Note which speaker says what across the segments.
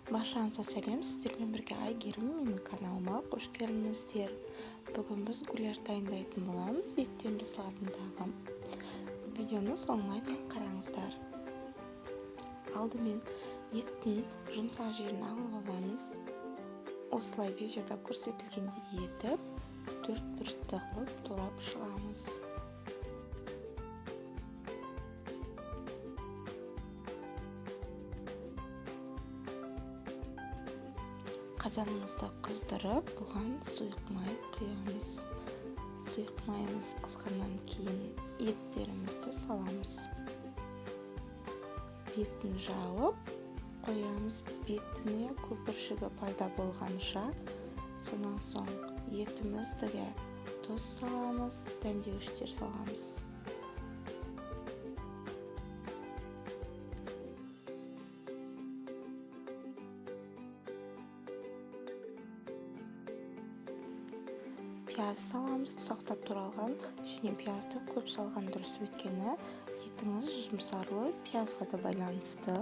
Speaker 1: Баршаңызға сәлем, сіздермен бірге Айгерім, менің каналыма қош келдіңіздер. Бүгін біз гуляш дайындайтын боламыз. Еттен жасалатын тағам. Видеоны соңына дейін қараңыздар. Алдымен еттің жұмсақ жерін алып аламыз. Осылай видеода көрсетілгендей етіп, 4 бұрышты қылып турап шығамыз. Қазанымызды қыздырып, бұған сұйық май құямыз. Сұйық майымыз қызғаннан кейін еттерімізді саламыз. Бетін жауып қоямыз. Бетіне көпіршігі пайда болғанша, сонан соң етімізді тұз саламыз, дәмдеуіштер саламыз. Пияз саламыз, ұсақтап туралған, және пиязды көп салған дұрыс, өйткені етіңіз жұмсаруы пиязға да байланысты.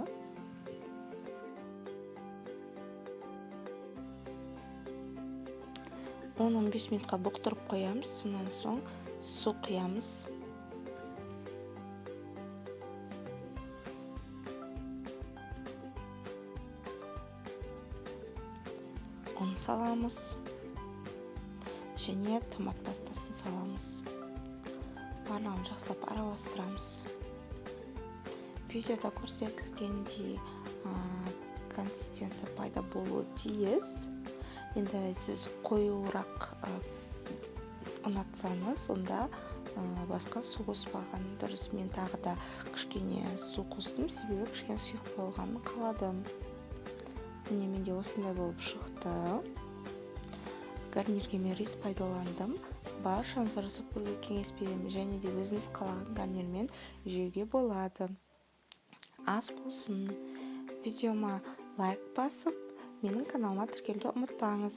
Speaker 1: 10-15 минутқа бұқтырып қоямыз, сонан соң су құямыз. Ұн саламыз. Және томат пастасын саламыз. Барлығын жақсылап араластырамыз. Видеода көрсетілгендей консистенция пайда болуы тиіс. Енді сіз қоюырақ ұнатсаңыз, онда басқа су қоспаған дұрыс. Мен тағы да кішкене су қостым, себебі кішкене сұйық болғанын қаладым. Міне менде осындай болып шықты. Гарнирге мен рис пайдаландым. Баршаңызға жасап көруге кеңес беремін, және де өзіңіз қалаған гарнирмен жеуге болады. Ас болсын. Видеома лайк басып, менің каналыма тіркелуді ұмытпаңыз.